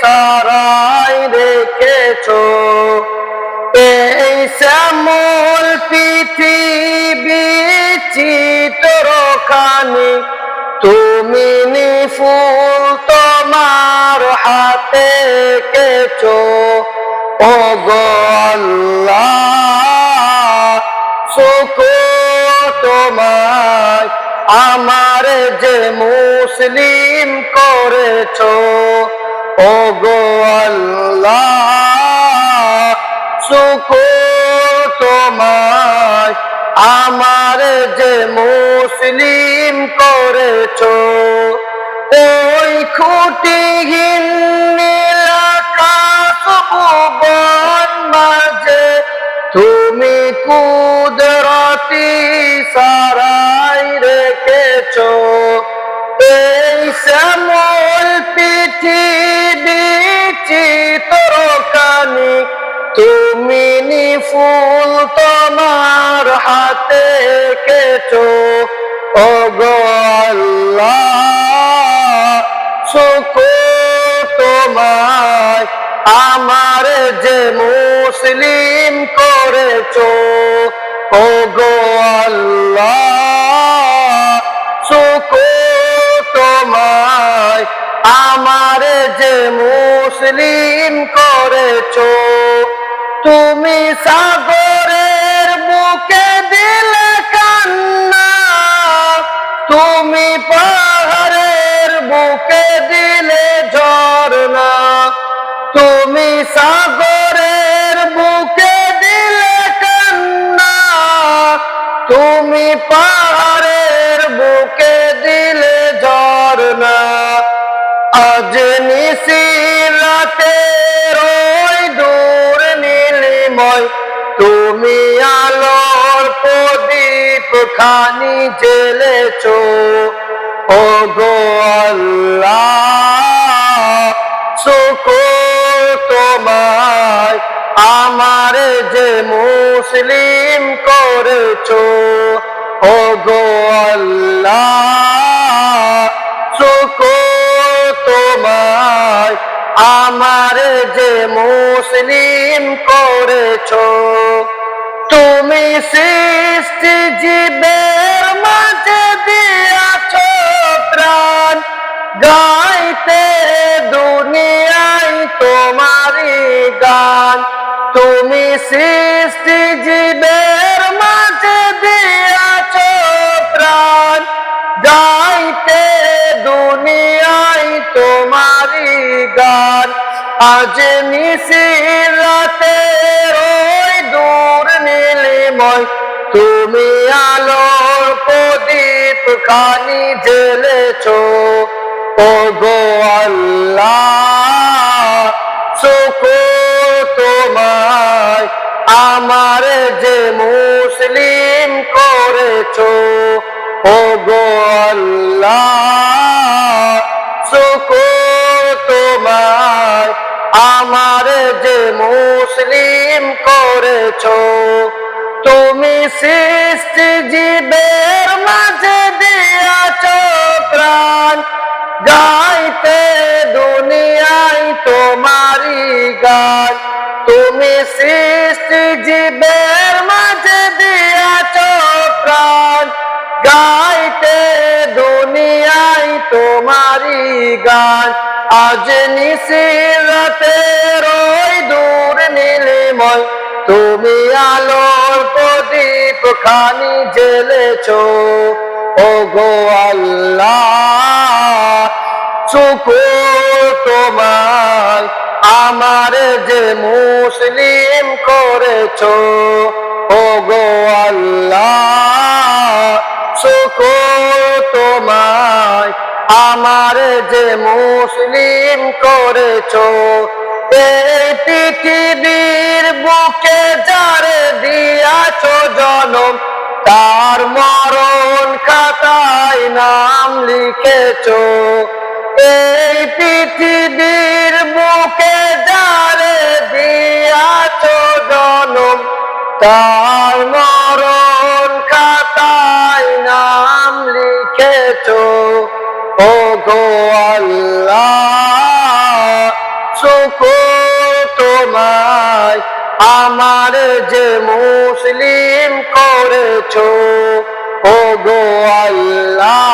সারাই রেখেছো। এই শ্যামল পৃথিবী চিত্রখানি তুমি নিফুল তোমার হাতে এঁকেছো। ওগো আল্লাহ শুকর তোমায় আমার যে মুসলিম করেছো। ওগো আল্লাহ শুকর তোমায় আমার যে মুসলিম করেছো। ওই খুঁটিহীন নীল আকাশ ভুবন মাঝে তুমি কুদরতি সারাই রেখেছো। এই শ্যামল পৃথিবী চিত্রখানি তুমি নিফুল তোমার হাতে এঁকেছো। ওগো আল্লাহ শুকর তোমায় আমার যে মুসলিম করেছো। ওগো আল্লাহ শুকর তোমায় আমার যে মুসলিম করেছো। তুমি সাগরের বুকে দিলে কান্না, তুমি পাহাড়ের বুকে দিলে ঝরনা। তুমি সাগরের বুকে দিলে কান্না, তুমি পাহাড়ের বুকে দিলে ঝরনা। আজ নিশিরাতের ওই দূর নীলিময় তুমি আলোর প্রদীপ খানি জ্বেলেছো। ওগো আল্লাহ শুকর তোমায় আমার যে মুসলিম করেছো। ওগো আল্লাহ শুকর তোমায় আমার যে মুসলিম করেছো। তুমি সৃষ্টি জীবের মাঝে দিয়াছো প্রাণ, গাইতে দুনিয়ায় তোমারই গান। তুমি সৃষ্টি জীবের মাঝে দিয়াছো প্রাণ, গাইতে দুনিয়ায় তোমারই গান। আজ নিশিরাতের ওই দূর নীলিময় তুমি আলোর প্রদীপ খানি জ্বেলেছো। ওগো আল্লাহ শুকর তোমায় আমার যে মুসলিম করেছো। ওগো আল্লাহ শুকর তোমায় আমার যে মুসলিম করেছো। তুমি সৃষ্টি জীবের মাঝে দিয়াছো প্রাণ, গাইতে দুনিয়ায় তোমারই গান। তুমি সৃষ্টি জীবের মাঝে দিয়াছো প্রাণ, গাইতে দুনিয়ায় তোমারই গান। আজ নিশিরাতের ওই দূর নীলিময় তুমি আলোর প্রদীপ খানি জ্বেলেছো। ওগো আল্লাহ শুকর তোমায় আমার যে মুসলিম করেছো। ওগো আল্লাহ শুকর তোমায় আমার যে মুসলিম করেছো। এই পৃথিবীর বুকে যারে দিয়াছো জনম, তার মরণ খাতায় নাম লিখেছো। এই পৃথিবীর বুকে যারে দিয়াছো জনম, তার মরণ খাতায় নাম লিখেছো। ওগো আল্লাহ শুকর তোমায় আমার যে মুসলিম করেছো ও গো আল্লাহ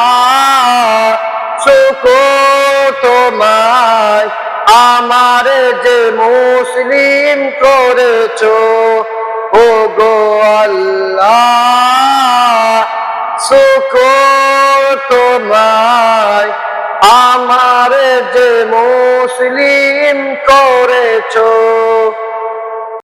শুকর তোমায় আমার যে মুসলিম করেছো ও গো আল্লাহ শুকর তোমায় আমার যে মুসলিম করেছো।